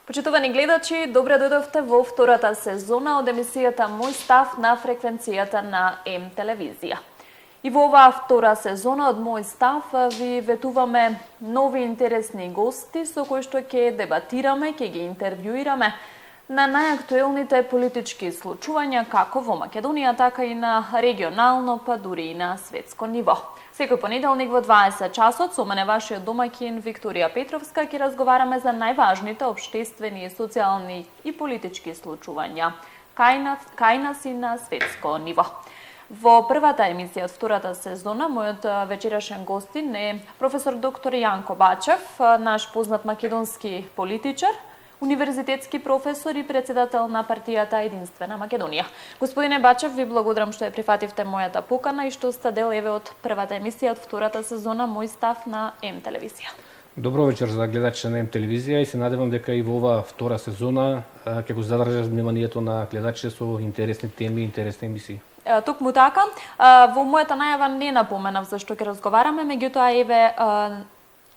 Почитувани гледачи, добре дојдовте во втората сезона од емисијата Мој став на фреквенцијата на М телевизија. И во оваа втора сезона од Мој став ви ветуваме нови интересни гости со кои што ќе дебатираме, ќе ги интервјуираме на најактуелните политички случувања како во Македонија, така и на регионално, па дури и на светско ниво. Секој понеделник во 20 часот со мене вашиот домаќин Викторија Петровска ќе разговараме за најважните општествени, социјални и политички случувања кај нас и на светско ниво. Во првата емисија од втората сезона, мојот вечерашен гостин е професор доктор Јанко Бачев, наш познат македонски политичар, универзитетски професор и председател на партијата Единствена Македонија. Господине Бачев, ви благодарам што ја прифативте мојата покана и што сте дел еве од првата емисија од втората сезона Мој став на М телевизија. Добро вечер за гледачите на М телевизија и се надевам дека и во оваа втора сезона ќе го задржи вниманието на гледачите со интересни теми и интересни емисии. Токму така, во мојата најава не напоменав за што ќе разговараме, меѓутоа еве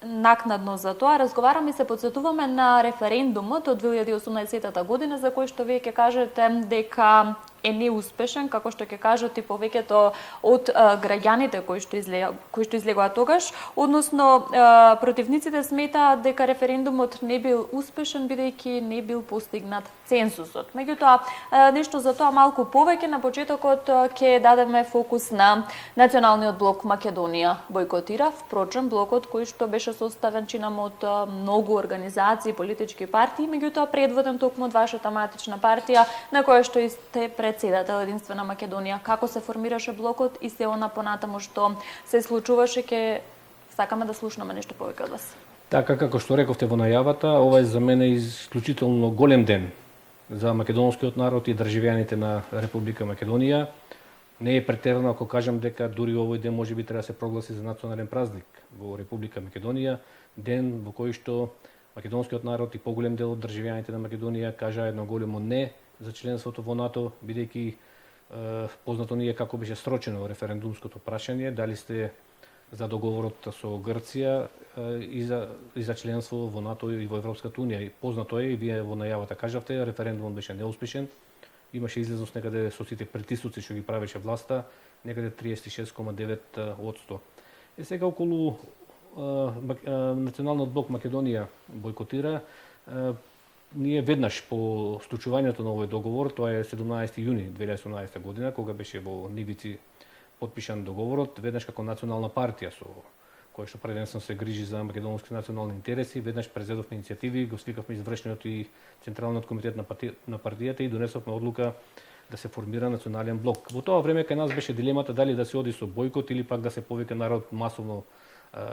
накнадно за тоа разговараме и се потсетуваме на референдумот од 2018 година за кој што вие ќе кажете дека е неуспешен, како што ќе кажат и повеќето од граѓаните кои што излегоа тогаш, односно противниците сметаат дека референдумот не бил успешен бидејќи не бил постигнат цензусот. Меѓутоа, нешто за тоа малку повеќе на почетокот ќе дадеме фокус на Националниот блок Македонија бойкотира, впрочем блокот кој што беше составен чинам од многу организации, политички партии, меѓутоа предводен токму од вашата матична партија на која што и сте председател Единствена Македонија. Како се формираше блокот и се она понатаму што се случуваше, ќе сакаме да слушнеме нешто повеќе од вас. Така како што рековте во најавата, ова е за мене исклучително голем ден за македонскиот народ и државјаните на Република Македонија. Не е претерано ако кажам дека дури овој ден можеби треба да се прогласи за национален празник во Република Македонија, ден во кој што македонскиот народ и поголем дел од државјаните на Македонија кажа едно големо не за членството во НАТО, бидејќи познато ни е како беше срочено референдумското прашање, дали сте за договорот со Грција и за членство во НАТО и во Европската унија. И познато е, и вие во најавата кажавте, референдумот беше неуспешен. Имаше излезност некаде со сите притисоци што ги правеше власта, некаде 36,9%. И сега околу Националниот блок Македонија бойкотира. Ние веднаш по склучувањето на овој договор, тоа е 17 јуни 2018 година, кога беше во Нивици потпишан договорот, веднаш како национална партија со која што преденствено се грижи за македонски национални интереси, веднаш презедовме иницијативи, го свикавме извршниот и Централниот комитет на партијата и донесовме одлука да се формира национален блок. Во тоа време кај нас беше дилемата дали да се оди со бойкот или пак да се повика народ масовно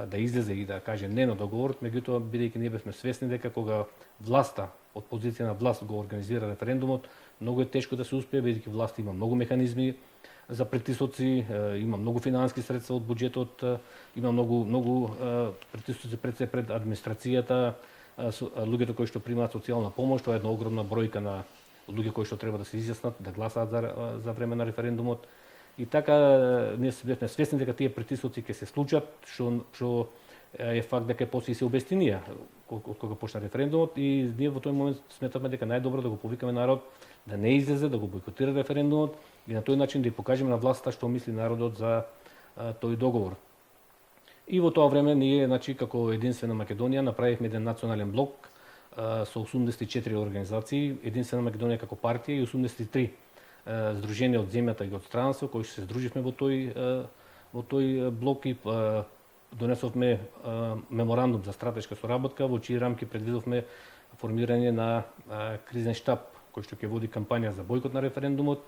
да излезе и да каже не на договорот, меѓутоа бидејќи ние бевме свесни дека кога власта од позиција на власт го организира референдумот, многу е тешко да се успее бидејќи власта има многу механизми за притисоци, има многу финансиски средства од буџетот, има многу притисоци пред администрацијата, луѓето кои што примаат социјална помош, тоа е една огромна бројка на луѓе кои што треба да се изјаснат, да гласаат за време на референдумот. И така ние бевме свесни дека тие притисоци ќе се случат, што е факт дека после се обестинија од кога почна референдумот и ние во тој момент сметавме дека најдобро да го повикаме народ да не излезе, да го бойкотира референдумот и на тој начин да ја покажеме на власта што мисли народот за тој договор. И во тоа време ние, значи, како Единствена Македонија направивме еден национален блок со 84 организации, Единствена Македонија како партија и 83 здруженија од земјата и од странство кои се здруживме во тој блок и донесовме меморандум за стратешка соработка во чии рамки предвидовме формирање на кризен штаб кој што ќе води кампања за бойкот на референдумот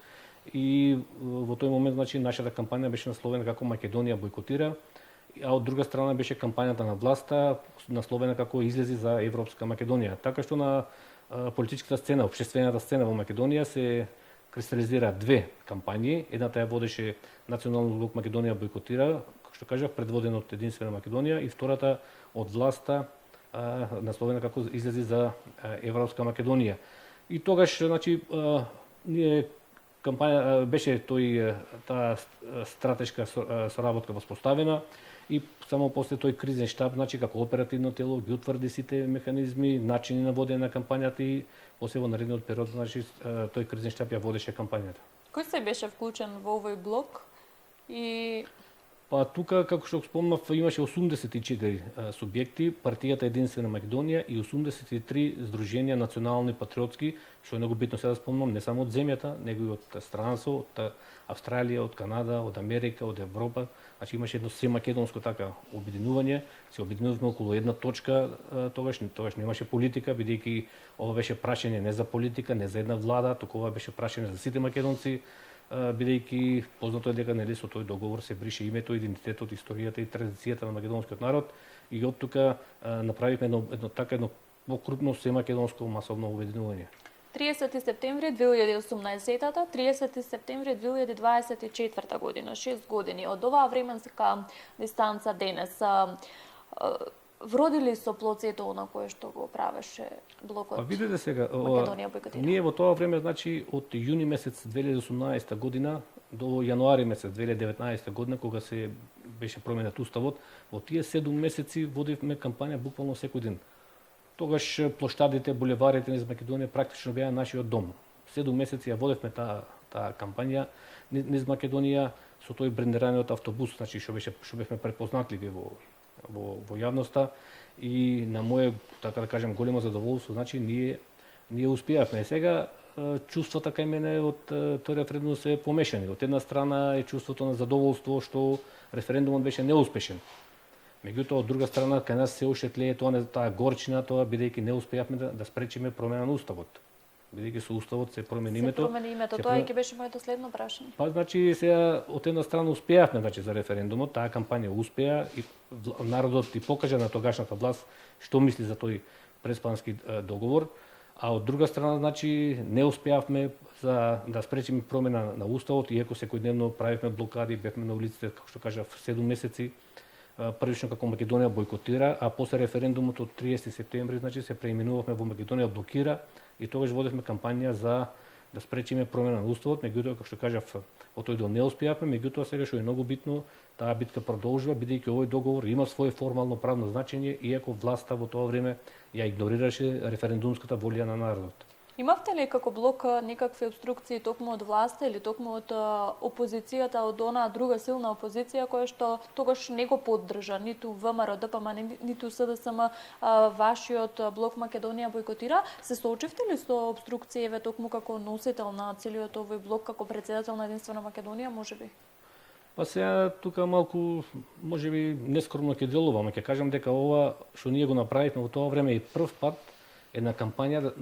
и во тој момент, значи, нашата кампања беше насловена како Македонија бойкотира, а од друга страна беше кампањата на власта насловена како излези за Европска Македонија. Така што на политичката сцена, општествената сцена во Македонија се кристализира две кампањи. Едната ја водеше Националниот блок Македонија бойкотира, што кажав, предводен од Единствена Македонија, и втората од власта насловена како излези за Европска Македонија. И тогаш, значи, ние кампања беше таа стратешка соработка воспоставена и само после тој кризен штаб, значи како оперативно тело ги утврди сите механизми, начини на водење на кампањата и после во наредниот период, значи тој кризен штаб ја водеше кампањата. Кој се беше вклучен во овој блок и Па тука, како што спомнав, имаше 84 субјекти, партијата Единствена Македонија и 83 здруженија национални патриотски, што е многу битно сега да спомнам, не само од земјата, него и од странство, од Австралија, од Канада, од Америка, од Европа. Значи имаше едно семакедонско така обединување, се обединувавме околу една точка, тогаш немаше политика, бидејќи ова беше прашање не за политика, не за една влада, туку ова беше прашање за сите македонци, бидејќи познато е дека нели со тој договор се брише името, идентитетот, историјата и традицијата на македонскиот народ и од тука направивме едно покрупно семакедонско масовно обединување. 30 септември 2018, 30 септември 2024 година, 6 години. Од оваа временска дистанца денес, вроди ли со плоцето на кое што го правеше блокот? Па видете сега, Македонија бойкотира? ние во тоа време, значи, од јуни месец 2018 година до јануари месец 2019 година, кога се беше променет уставот, во тие 7 месеци водивме кампања буквално секој ден. Тогаш плоштадите, булеварите низ Македонија практично беа нашиот дом. 7 месеци ја водевме таа кампања низ Македонија со тој брендираниот автобус, значи што бевме препознатливи во јавноста и на моје, така да кажем, големо задоволство, значи ние успеавме. Сега чувствата кај мене од тој референдум се помешани. Од една страна е чувството на задоволство што референдумот беше неуспешен. Меѓутоа, од друга страна, кај нас се уште тлее таа горчина, бидејќи не успеавме да спречиме промена на уставот. Бидејќи со уставот се промени името. Се промени името, тоа ќе беше моето следно прашање. Па значи сега од една страна успеавме за референдумот, таа кампања успеа и народот и покажа на тогашната власт што мисли за тој преспански договор, а од друга страна значи не успеавме за да спречиме промена на уставот, иако секојдневно правевме блокади, бевме на улиците, како што кажав, 7 месеци. Првично како Македонија бойкотира, а после референдумот од 30 септември значи се преименувавме во Македонија блокира и тогаш водевме кампања за да спречиме промена на уставот, меѓутоа како што кажав, во тој дел не успеавме, меѓутоа сега што е многу битно, таа битка продолжува бидејќи овој договор има свое формално правно значење, иако власта во тоа време ја игнорираше референдумската волја на народот. Имавте ли како блок некакви обструкции токму од власта или токму од опозицијата, од онаа друга силна опозиција која што тогаш не го поддржа ниту ВМРО, ДПМ, ниту СДСМ, вашиот блок Македонија бойкотира? Се соочивте ли со обструкцијеве токму како носител на целиот овој блок, како председател на Единствена Македонија, можеби? Па сега тука малку можеби нескромно ќе делувам, ќе кажам дека ова што ние го направивме во тоа време е прв пат една кампања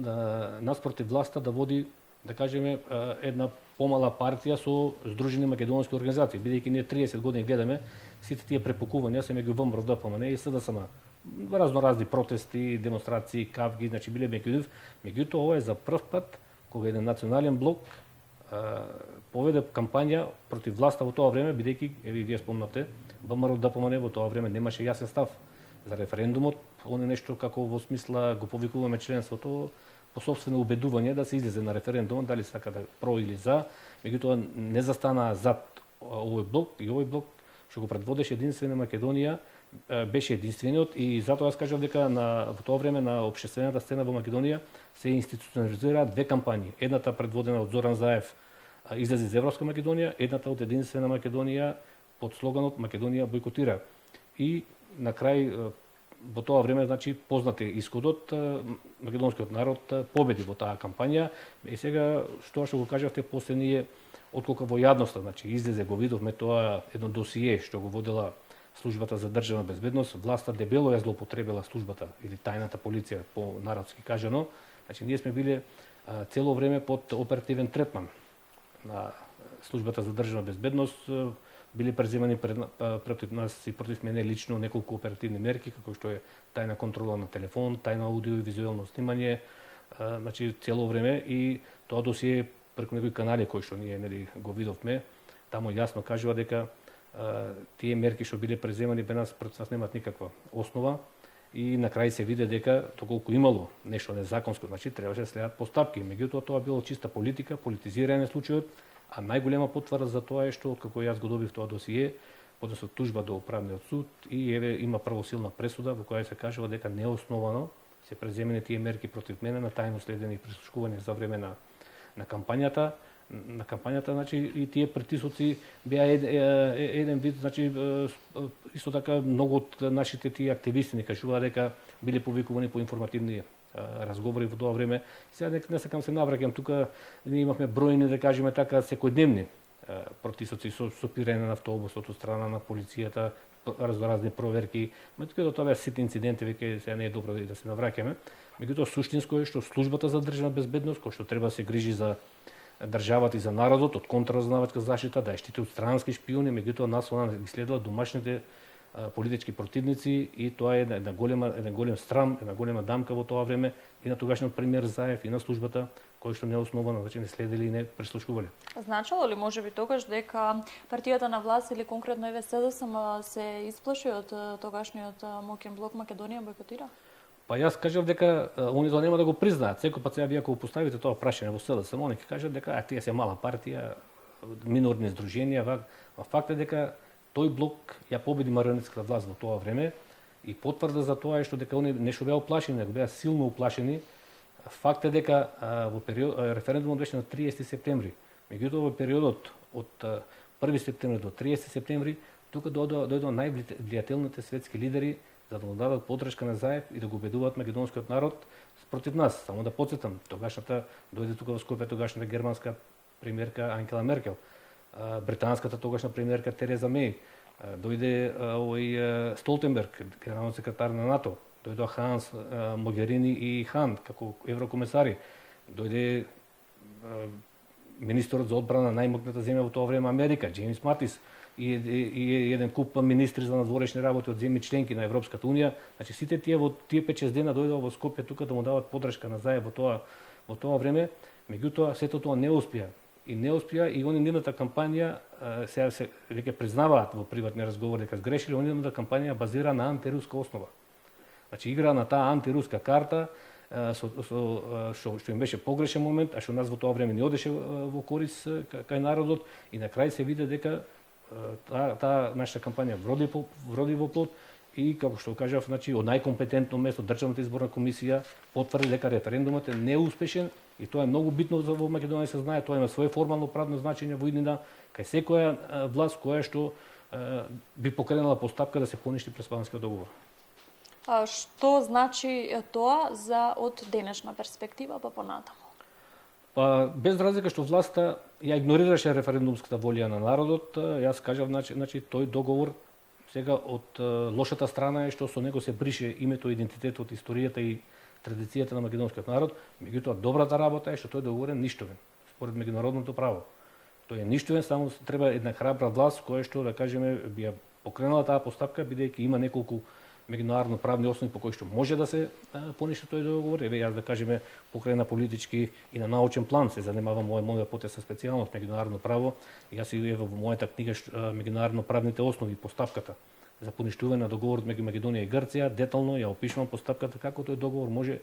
наспротив власта да води, да кажеме, една помала партија со здружени македонски организации, бидејќи ние 30 години гледаме сите тие препукувања се меѓу ВМРО, ДПМН и СДСМ. Разни протести, демонстрации, кавги, значи биле меѓутоа ова е за прв пат кога еден национален блок поведе кампања против власта во тоа време, бидејќи, вие спомнате, ВМРО, ДПМН во тоа време немаше јасен став за референдумот, оне нешто како во смисла го повикуваме членството по собствено убедување да се излезе на референдумот, дали сака да про или за, меѓутоа не застанаа зад овој блок и овој блок што го предводеше Единствена Македонија беше единствениот и затоа јас кажав дека во тоа време на општествената сцена во Македонија се институционализира две кампањи. Едната предводена од Зоран Заев излезе за Европска Македонија, едната од Единствена Македонија под слоганот Македонија бойкотира. И на крај во тоа време значи познат е исходот, македонскиот народ победи во таа кампања и сега што го кажавте после ние отколку во јавноста значи излезе го видовме тоа едно досие што го водела службата за државна безбедност, власта дебело ја злоупотребила службата или тајната полиција по народски кажано, значи ние сме биле цело време под оперативен третман на службата за државна безбедност, биле преземани против нас и против мене лично неколку оперативни мерки, како што е тајна контрола на телефон, тајно аудио и визуелно снимање, значи цело време и тоа досие преку некои канали кои што ние го видовме, таму јасно кажува дека тие мерки што биле преземани бе нас против нас немаат никаква основа и на крај се виде дека доколку имало нешто незаконско, значи требаше да следат постапки. Меѓутоа тоа било чиста политика, политизирање на случајот, а најголема потврда за тоа е што откако јас го добив тоа досие, поднесува тужба до управниот суд и еве има правосилна пресуда во која се кажува дека неосновано се преземени тие мерки против мене на тајно следење и прислушкување за време на кампањата. На кампањата, значи, и тие притисоци беа еден вид, значи, исто така многу од нашите тие активисти ни кажуваа дека биле повикувани по информативни разговори во тоа време. Сега не сакам се навраќам тука, ние имавме бројни, да кажеме така, секојдневни притисоци со пирење на автобусот од страна на полицијата, разни проверки, меѓутоа тоа беа ситни инциденти, веќе сега не е добро да се навраќаме. Меѓутоа суштинско е што службата за државна безбедност, која што треба да се грижи за државата и за народот од контраразузнавачка заштита, да ја штити од странски шпиони, меѓутоа нас она ги следува домашните политички противници и тоа е еден голем срам, една голема дамка во тоа време и на тогашниот премиер Заев и на службата кои што неосновано, значи не следели и не прислушувале. Значило ли можеби тогаш дека партијата на власт или конкретно СДСМ се исплаши од тогашниот моќен блок Македонија бойкотира? Па јас кажав дека они тоа нема да го признаат. Секој пат сега вие ако поставите тоа прашање во СДСМ, они ќе кажат дека тие се мала партија, минорни здруженија, факт е дека тој блок ја победи марионетската власт во тоа време и потврда за тоа е што дека они нешто беа уплашени, дека беа силно уплашени. Факт е дека во референдумот беше на 30 септември. Меѓутоа во периодот од 1 септември до 30 септември тука дојдоа највлијателните светски лидери за да му дадат подршка на Заев и да го убедуваат македонскиот народ против нас. Само да потсетам, тогашната дојде тука во Скопје тогашната германска премиерка Ангела Меркел, британската тогашна премиерка Тереза Меј, дојде овој Столтенберг, генерален секретар на НАТО, дојдоа Ханс Могерини и Хан како еврокомесари, дојде министерот за одбрана на најмогната земја во тоа време Америка, Джеймс Матис, и еден куп министри за надворешни работи од земји членки на Европската унија. Значи сите тие во тие 5-6 дена дојдоа во Скопје тука да му дават подршка на Заев во тоа време, меѓутоа сето тоа не успеа. И не успеа и они нивната кампања сега се веќе признаваат во приватни разговори дека сгрешиле, они нивната кампања базира на антируска основа. Значи игра на таа антируска карта што им беше погрешен момент, а што нас во тоа време не одеше во корис кај народот и на крај се види дека таа наша кампања вроди во плод и како што кажав, значи од најкомпетентно место Државната изборна комисија потврди дека референдумот е неуспешен и тоа е многу битно за во Македонија се знае, тоа има свое формално правно значење во иднина кај секоја власт која што би покренала постапка да се поништи Преспанскиот договор. Што значи тоа од денешна перспектива па понатаму? Па без разлика што власта ја игнорираше референдумската волја на народот, јас кажав, значи тој договор сега од лошата страна е што со него се брише името, идентитетот, историјата и традицијата на македонскиот народ, меѓутоа добрата работа е што тој договор е ништовен според меѓународното право. Тој е ништовен, само треба една храбра власт која што да кажеме би ја покренала таа постапка бидејќи има неколку меѓународно правни основи по кои што може да се поништи тој договор. Еве јас да кажеме покрај на политички и на научен план се занимавам моја потеса специјално од меѓународно право. Јас и еве во мојата книга меѓународно правните основи и постапката за поништување на договорот меѓу Македонија и Грција детално ја опишувам постапката како тој договор може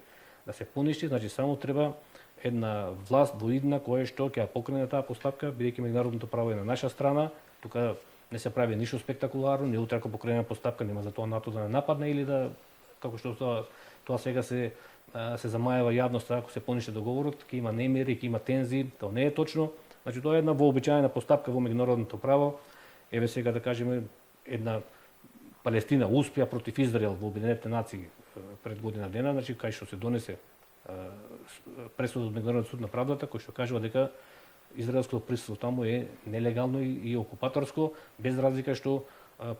да се поништи, значи само треба една власт во идна која што ќе ја покрене таа постапка бидејќи меѓународното право е на наша страна. Тука не се прави ништо спектакуларно, не утре ако покренеме постапка нема за тоа НАТО да не нападне или да како што тоа сега се замајава јавноста ако се поништи договорот, ќе има немири, ќе има тензии, тоа не е точно. Значи тоа е една вообичаена постапка во меѓународното право. Еве сега да кажеме една Палестина успеа против Израел во Обединетите нации пред година дена, значи кај што се донесе пресуда од Меѓународниот суд на правдата кој што кажува дека израелското присуство таму е нелегално и окупаторско, без разлика што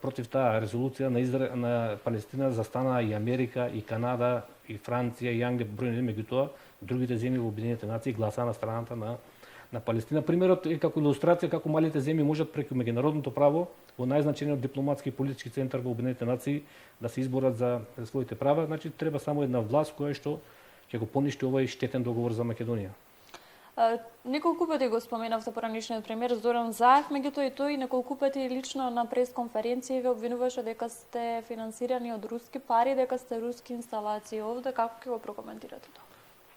против таа резолуција на Палестина застанаа и Америка, и Канада, и Франција, и Англија, бројни, меѓутоа другите земји во Обединетите нации гласаа на страната на Палестина. Примерот е како илустрација како малите земји можат преку меѓународното право во најзначениот дипломатски и политички центар во Обединетите нации да се изборат за своите права. Значи треба само една власт која што ќе го поништи овој штетен договор за Македонија. Неколку пати го споменавте поранишниот премиер Зоран Заев, меѓутоа и тој неколку пати лично на пресконференција ве обвинуваше дека сте финансирани од руски пари, дека сте руски инсталации овде. Како ќе го прокоментирате тоа?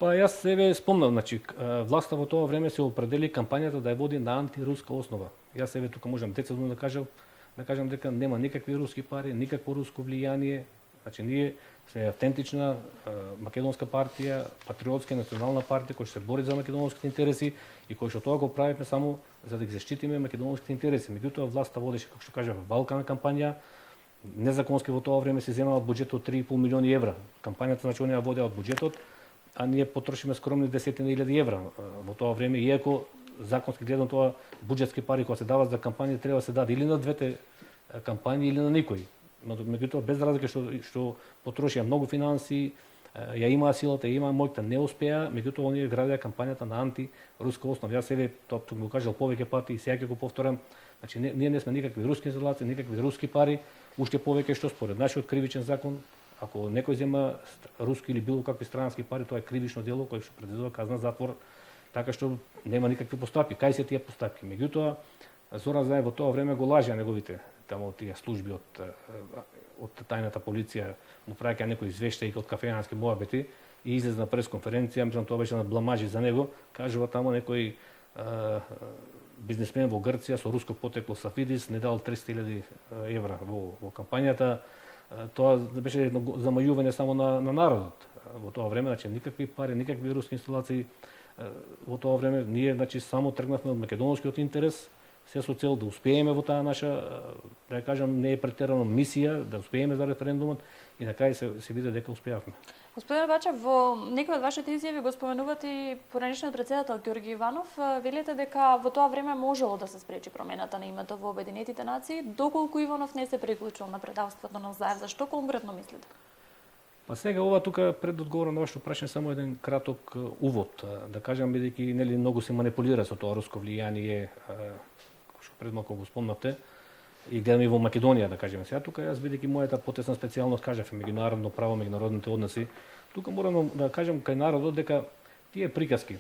Па јас себе спомнав, значи власта во тоа време се определи кампањата да ја води на антируска основа. Јас себе тука можам децидно да кажам да кажам дека нема никакви руски пари, никакво руско влијание. Значи ние сме автентична македонска партија, патриотска национална партија која што се бори за македонските интереси и која што тоа го правиме само за да ги заштитиме македонските интереси. Меѓутоа власта водеше, како што кажав, Балкана кампања, незаконски во тоа време се земаа од буџетот 3,5 милиони евра. Кампањата значи оние водеа од буџетот, а ние потрошиме скромни десетина илјади евра во тоа време, иако законски гледано тоа буџетски пари кои се даваат за кампањи треба да се даде или на двете кампањи или на никој. Но меѓутоа без разлика што потрошија многу финанси, ја имаа силата, ја имаа моќта, не успеа, меѓутоа оние градеа кампањата на анти-руска основа. Јас себе тоа го кажал повеќе пати и сега ќе го повторам. Значи ние не сме никакви руски инсталации, никакви руски пари, уште повеќе што според нашиот кривичен закон, ако некој зема руски или било какви странски пари, тоа е кривично дело кое што предвидува казна затвор, така што нема никакви постапки. Кај се тие постапки? Меѓутоа Зоран Заев во тоа време го лажеа неговите тамо тие служби од тајната полиција, му праќа некои извештаи од кафеански моабети и излезе на пресконференција, мислам тоа беше на бламажи за него, кажува тамо некој бизнесмен во Грција со руско потекло Сафидис не дал 300.000 евра во кампањата. Тоа беше едно замајување само на народот. Во тоа време, значи никакви пари, никакви руски инсталации. Во тоа време ние значи само тргнавме од македонскиот интерес, се со цел да успееме во таа наша, да ја кажам, не е претерано мисија, да успееме за референдумот и на крај се виде дека успеавме. Господин Бачев, во некои од вашите изјави го споменувате и поранешниот председател Ѓорги Иванов. Велите дека во тоа време можело да се спречи промената на името во Обединетите нации, доколку Иванов не се приклучил на предавството на Заев. Зашто конкретно мислите? Па сега ова тука пред одговор на вашето прашање само еден краток увод. Да кажам, бидејќи нели многу се манипулира со тоа руско влијание, што пред малку го спомнавте, и гледаме и во Македонија, да кажеме. Сега тука јас бидејќи мојата потесна специјалност кажав меѓународно право, меѓународните односи, тука морам да кажам кај народот дека тие приказки,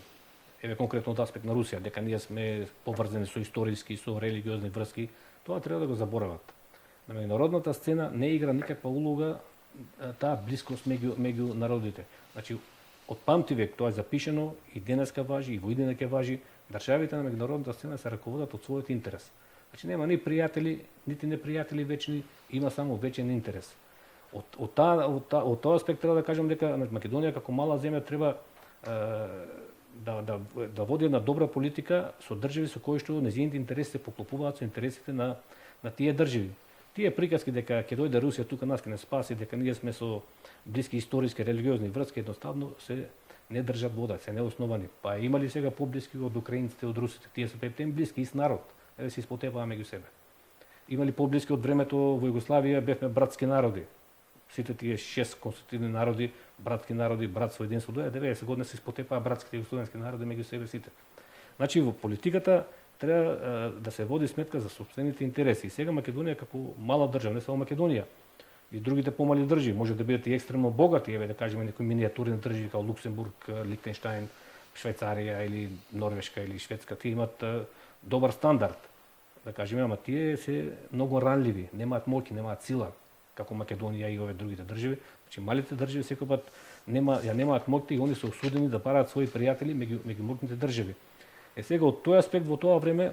еве конкретно од аспект на Русија, дека ние сме поврзани со историски, со религиозни врски, тоа треба да го заборават. На меѓународната сцена не игра никаква улога таа блискост меѓу народите. Значи, од памти век тоа е запишено и денеска важи, и во иднина ќе важи. Државите на меѓународната сцена се раководат од својот интерес. Значи нема ни пријатели, нити непријатели вечни, има само вечен интерес. Од тоа аспект треба да кажам дека Македонија како мала земја треба да води една добра политика со држави со кои што нејзините интереси се поклопуваат со интересите на тие држави. Тие приказки дека ќе дојде Русија тука нас ќе не спаси, дека ние сме со блиски историски религиозни врски, едноставно се не држат вода, се неосновани. Па има ли сега поблиски од украинците, од русите? Тие се пептен блиски, ист народ. Еве се испотепаа меѓу себе. Има ли поблиски од времето во Југославија бевме братски народи? Сите тие 6 конститутивни народи, братство, единство, до 90 години се испотепаа братските југословенски народи меѓу себе сите. Значи во политиката треба да се води сметка за сопствените интереси. И сега Македонија како мала држава, не само Македонија, и другите помали држави може да бидат и екстремно богати, еве да кажеме некои минијатурни држави како Луксембург, Лихтенштајн, Швајцарија или Норвешка или Шведска, тие имаат добар стандард. Да кажеме, ама тие се многу ранливи, немаат моќ, немаат сила како Македонија и овие другите држави. Значи малите држави секој пат немаат моќта и они се осудени да бараат своји пријатели меѓу моќните држави. Сега од тој аспект во тоа време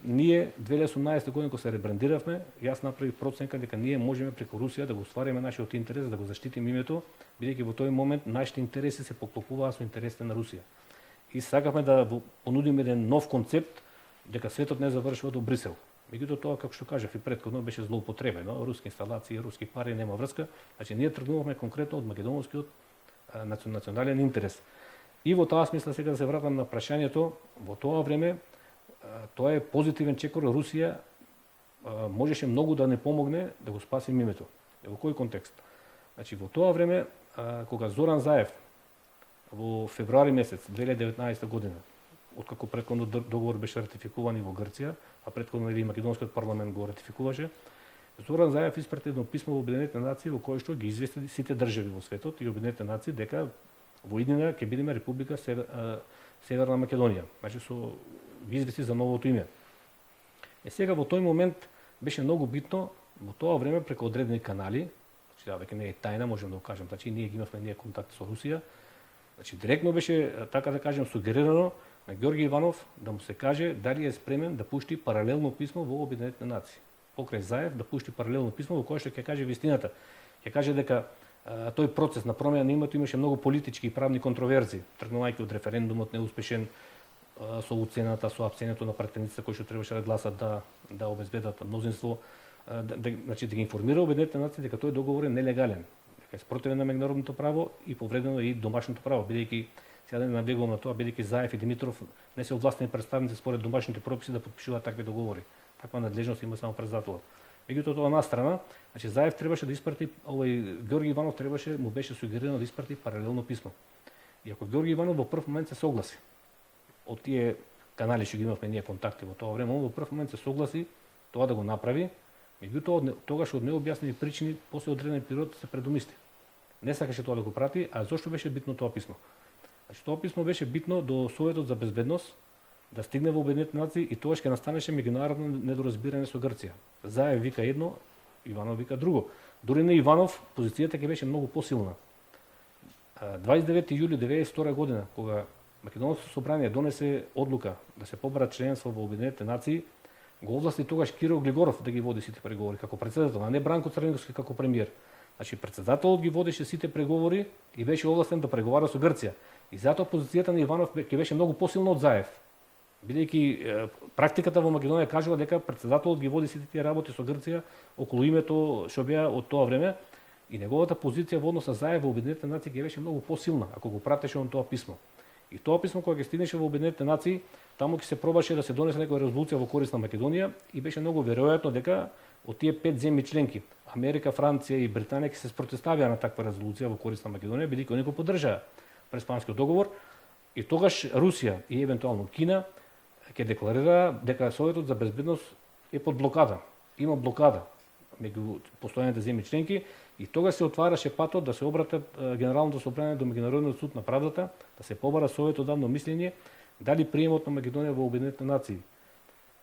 ние 2018 година кога се ребрандиравме, јас направив проценка дека ние можеме преку Русија да го оствариме нашиот интерес, да го заштитиме името, бидејќи во тој момент нашите интереси се поклопуваа со интересите на Русија. И сакавме да понудиме еден нов концепт дека светот не завршува до Брисел. Меѓутоа тоа, како што кажав и претходно, беше злоупотребено, руски инсталации, руски пари, нема врска. Значи ние тргнувавме конкретно од македонскиот национален интерес. И во таа смисла сега да се вратам на прашањето, во тоа време тоа е позитивен чекор, Русија можеше многу да не помогне да го спаси името. Во кој контекст? Значи во тоа време кога Зоран Заев во февруари месец 2019 година, откако претходно договор беше ратификуван и во Грција, а претходно и македонскиот парламент го ратификуваше, Зоран Заев испрати едно писмо во Обединетите нации во кое што ги извести сите држави во светот и Обединетите нации дека во иднина ќе бидеме Република Северна Македонија. Значи ги извести за новото име. Сега во тој момент беше многу битно во тоа време преку одредени канали, значи веќе не е тајна, можеме да го кажем, значи ние ги имавме контакт со Русија. Значи директно беше, така да кажем, сугерирано на Ѓорги Иванов да му се каже дали е спремен да пушти паралелно писмо во Обединетите нации. покрај Заев да пушти паралелно писмо во кое што ќе каже вистината. Ќе каже дека тој процес на промена на името имаше многу политички и правни контроверзии, тргнувајќи од референдумот неуспешен со уцената, со апсењето на пратениците кои што требаше да гласат да обезбедат мнозинство, значи да ги информира Обединетите нации дека тој договор е нелегален, дека е спротивен на меѓународното право и повредено и домашното право, бидејќи сега да не навлегувам на тоа, бидејќи Заев и Димитров не се овластени представници според домашните прописи да подпишуваат такви договори. Таква надлежност има само председателот. Меѓутоа тоа на страна, значи Заев требаше да испрати, Георги Иванов му беше сугерирано да испрати паралелно писмо. И ако Георги Иванов во прв момент се согласи, од тие канали што ги имавме ние контакти во тоа време, он во прв момент се согласи тоа да го направи, меѓутоа тогаш од необјаснети причини после одреден период се предумисли. Не сакаше тоа да го прати, а зошто беше битно тоа писмо? Значи тоа писмо беше битно до Советот за безбедност да стигне во Обединетите нации и тогаш ќе настанеше меѓународно недоразбирање со Грција. Заев вика едно, Иванов вика друго. Дури на Иванов позицијата ќе беше многу посилна. 29 јули 1992 година, кога Македонското собрание донесе одлука да се побара членство во Обединетите нации, го овласти тогаш Кирил Глигоров да ги води сите преговори како председател, а не Бранко Црненковски како премиер. Значи председателот ги водеше сите преговори и беше овластен да преговара со Грција. И затоа позицијата на Иванов ќе беше многу посилна од Заев. Бидејќи практиката во Македонија кажува дека председателот ги води сите тие работи со Грција околу името што беа од тоа време и неговата позиција во однос на Заев во Обединетите нации ќе беше многу посилна ако го пратеше он тоа писмо. И тоа писмо кога ќе стигнеше во Обединетите нации, таму ќе се пробаше да се донесе некоја резолуција во корист на Македонија и беше многу веројатно дека од тие 5 земји членки, Америка, Франција и Британија ќе се спротивставија на таква резолуција во корист на Македонија, бидејќи они го поддржаа Преспанскиот договор и тогаш Русија и евентуално Кина ќе декларира дека Советот за безбедност е под блокада. Има блокада меѓу постојаните земји членки и тогаш се отвараше патот да се обратат Генералното собрание до Меѓународниот суд на правдата, да се побара Совет одавно мислење дали приемот на Македонија во Обединетите нации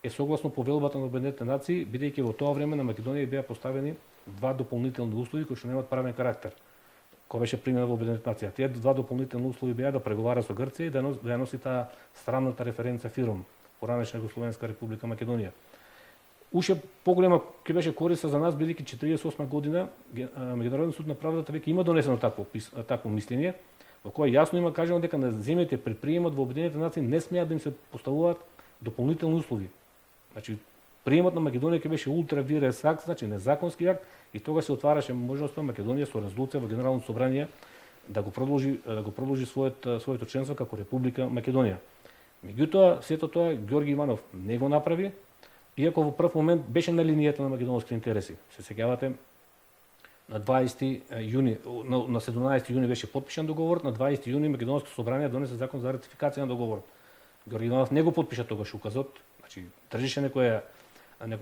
е согласно повелбата на Обединетите нации, бидејќи во тоа време на Македонија беа поставени два дополнителни услови кои што немаат правен карактер. Кој беше пример во Обединетите нации. Тие два дополнителни услови беа да преговара со Грција и да ја носи таа странната референца ФИРОМ, поранешна Југословенска република Македонија. Уште поголема ќе беше користа за нас, бидејќи 48 година Меѓународниот суд на правдата веќе има донесено такво мислење, во кое јасно има кажано дека на земјите при приемот во Обединетите нации не смеат да им се поставуваат дополнителни услови. Значи приемот на Македонија ќе беше ултра вирес акт, значи незаконски акт, и тога се отвараше можноста Македонија со резолуција во Генералното собрание да го продолжи своето членство како Република Македонија. Меѓутоа, сето тоа Георги Иванов не го направи, иако во прв момент беше на линијата на македонските интереси. Се сеќавате, на 20 јуни, на 17 јуни беше подпишан договорот, на 20 јуни Македонското собрание донесе закон за ратификација на договорот. Георги Иванов не го подпиша тогаш указот, значи држеше некоја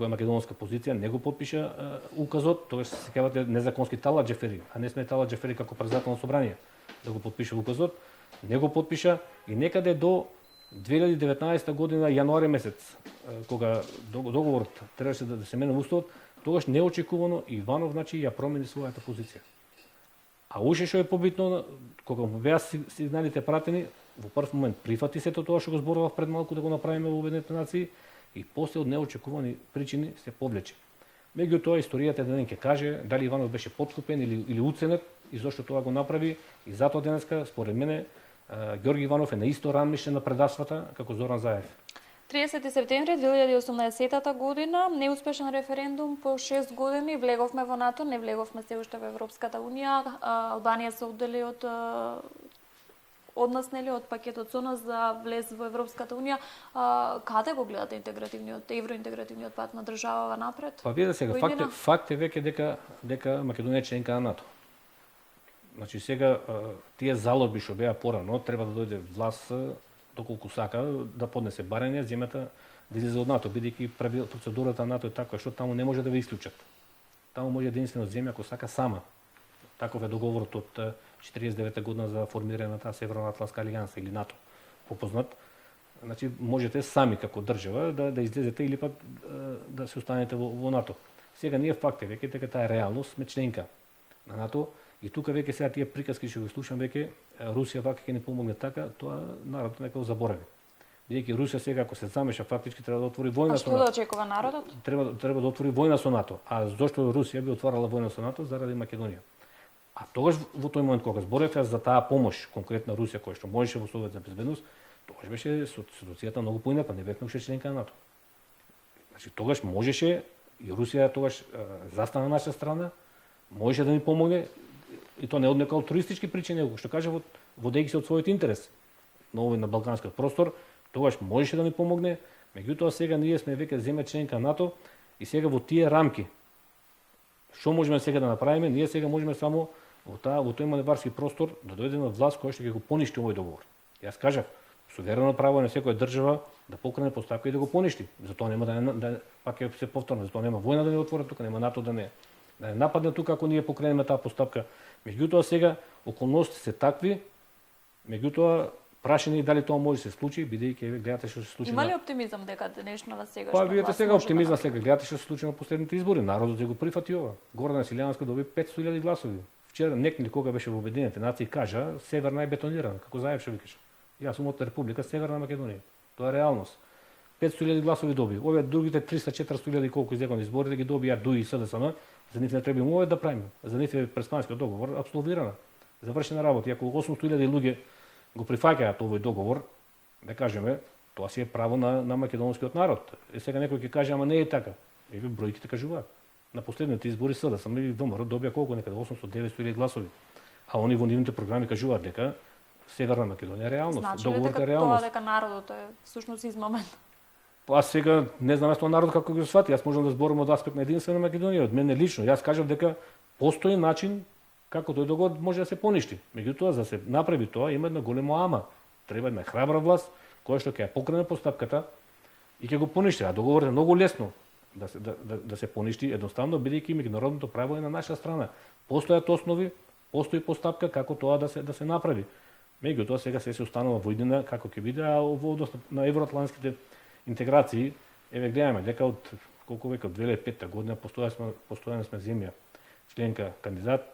македонска позиција, не го подпиша указот, тогаш се сеќавате незаконски Талат Џефери, а не сме Талат Џефери како председател на собрание да го подпише указот, не го подпиша и некаде до 2019 година јануари месец, кога договорот требаше да се мене уставот, тогаш неочекувано Иванов значи ја промени својата позиција. А уште што е побитно, кога му беа сигналите пратени, во прв момент прифати сето тоа што го зборував пред малку да го направиме во Обединетите нации и после од неочекувани причини се повлече. Меѓутоа историјата денес ќе каже дали Иванов беше подкупен или уценет и зошто тоа го направи и затоа денеска според мене Георги Иванов е на исто рамниште на предавствата како Зоран Заев. 30 септември 2018 година, неуспешен референдум по 6 години, влеговме во НАТО, не влеговме се уште во Европската унија, Албанија се оддели од нас, нели, од пакетот со нас за влез во Европската унија. Каде го гледате евроинтегративниот пат на државава напред? Па виде сега, факт е веќе дека Македонија е членка на НАТО. Значи сега тие залоби што беа порано, треба да дојде власт доколку сака да поднесе барање земјата да излезе од НАТО, бидејќи процедурата на НАТО е таква што таму не може да ве исклучат. Таму може единствено земја ако сака сама. Таков е договорот од 49 година за формирање на таа Северноатлантска алијанса или НАТО, попознат. Значи можете сами како држава да излезете или пак да се останете во НАТО. Сега ние факт е веќе дека таа реалност сме членка на НАТО. И тука веќе сега тие приказки што ги слушам веќе Русија вака ќе ни помогне така, тоа народот нека го заборави. бидејќи Русија сега ако се замеша фактички треба да отвори војна А со што да НАТО. очекува народот? Треба да отвори војна со НАТО. А зошто Русија би отварала војна со НАТО? Заради Македонија. А тогаш во тој момент кога зборевте за таа помош конкретна Русија која што можеше во Совет за безбедност, тогаш беше ситуацијата многу поинаква, не бевме уште членка на НАТО. Значи тогаш можеше и Русија тогаш застана на наша страна, можеше да ни помогне и тоа не од нека алтруистички причини, него што кажа водејќи се од својот интерес на овој на балканскиот простор, тогаш можеше да ни помогне, меѓутоа сега ние сме веќе земја членка на НАТО и сега во тие рамки што можеме сега да направиме? Ние сега можеме само во тој маневарски простор да дојдеме власт која што ќе го поништи овој договор. Јас кажав, суверено право е на секоја држава да покрене постапка и да го поништи. Затоа нема пак ќе се повторно, затоа нема војна да не отвори тука, нема НАТО да не нападне тука ако ние покренеме таа постапка. Меѓутоа сега околности се такви, меѓутоа прашање и дали тоа може да се случи, бидејќи гледате што се случи. Има ли оптимизам дека денешната сега Па што видите власт сега може оптимизам да сега, гледате што се случи на последните избори, народот ја го прифати ова. Гордана Силјанска доби 500.000 гласови. Вчера некој кога беше во Обединените нации кажа северна е бетонирана, како Заев што викаше. Јас сум од Република Северна Македонија. Тоа е реалност. 500.000 гласови доби. Овие другите 300-400.000 колку излегоа на изборите ги добија ДУИ и СДСМ, за нив не треба им овој да правиме. За нив е преспанскиот договор апсолвирана. Завршена работа. И ако 800.000 луѓе го прифаќаат овој договор, да кажеме, тоа си е право на македонскиот народ. И сега некој ќе каже, ама не е така. Еве бројките кажуваат. На последните избори СДСМ и ВМРО добија колку некаде 800-900.000 гласови. А они во нивните програми кажуваат дека Северна Македонија е реалност. Значи ли Договорот дека е реалност. тоа дека народот е всушност измамен? Па сега не знам тоа народ како го свати. Јас можам да зборам од аспект на единствена Македонија, од мене лично. Јас кажав дека постои начин како тој договор може да се поништи. Меѓутоа за да се направи тоа има една големо ама. Треба една храбра власт која што ќе ја покрене постапката и ќе го поништи. А договорот е многу лесно да се поништи едноставно бидејќи меѓународното право е на наша страна. Постојат основи, постои постапка како тоа да се направи. Меѓутоа сега се останува во иднина како ќе биде, а во однос на евроатлантските интеграции, еве гледаме дека од колку веќе од 2005 година постојано сме земја членка кандидат.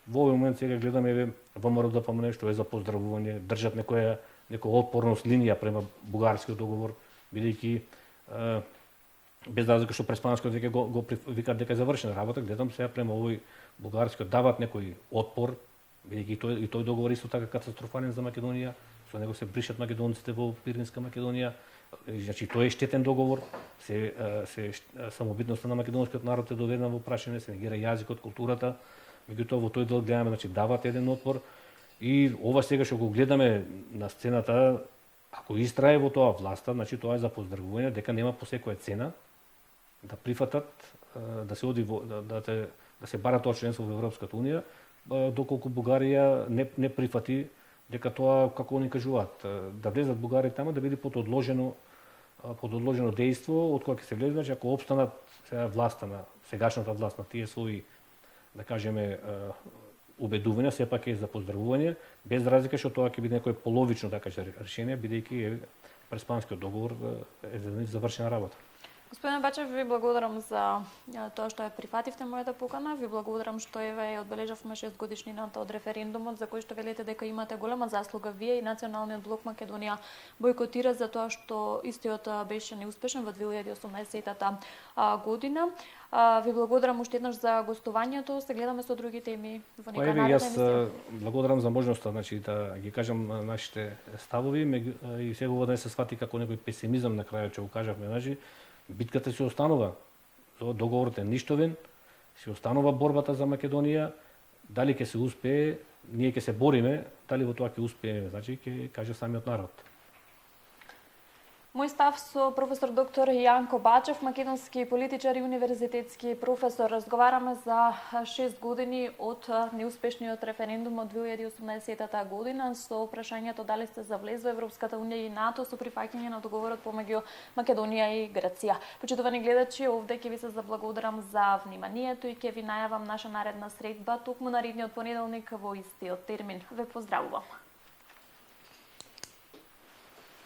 Во овој момент сега гледаме еве ВМРО да помне што е за поздравување, држат некоја отпорност линија према бугарскиот договор, бидејќи без разлика што преспанскиот веќе го викаат дека е завршена работа, гледам сега према овој бугарскиот дават некој отпор, бидејќи и тој договор исто така катастрофален за Македонија, со него се бришат македонците во Пиринска Македонија. Значи тој е штетен договор, самобитноста на македонскиот народ е доведена во прашање, се негира јазикот, културата. Меѓутоа во тој дел гледаме, значи дават еден отпор и ова сега што го гледаме на сцената, ако истрае во тоа власта, значи тоа е за поздравување дека нема по секоја цена да прифатат да се оди да се бара тоа членство во Европската унија, доколку Бугарија не прифати дека тоа, како они кажуваат, да влезат Бугарија тама да биде под одложено дејство, од кога ќе се влезе, значи ако опстанат сега власта на сегашната власт на тие своји, да кажеме, убедувања, сепак е за поздравување, без разлика што тоа ќе биде некој половично, да кажа, решение, бидејќи преспанскиот договор е за нив завршена работа. Господин Бачев, ви благодарам за тоа што ја прифативте мојата покана. Ви благодарам што ја одбележавме 6 годишнината од референдумот за кој што велите дека имате голема заслуга вие и Националниот блок Македонија бойкотира за тоа што истиот беше неуспешен во 2018 година. Ви благодарам уште еднаш за гостувањето. Се гледаме со други теми во нека наредна емисија. Јас благодарам за можноста, значи да ги кажам нашите ставови и сега ова да не се свати како некој песимизам на крајот што го кажавме, значи битката се останува. Договорот е ништовен, се останува борбата за Македонија. Дали ќе се успее, ние ќе се бориме, дали во тоа ќе успееме, значи ќе каже самиот народ. Мој став со професор доктор Јанко Бачев, македонски политичар и универзитетски професор. Разговараме за 6 години од неуспешниот референдум од 2018 година со прашањето дали сте за влез во Европската унија и НАТО со прифаќање на договорот помеѓу Македонија и Грција. Почитувани гледачи, овде ќе ви се заблагодарам за вниманието и ќе ви најавам наша наредна средба токму наредниот понеделник во истиот термин. Ве поздравувам.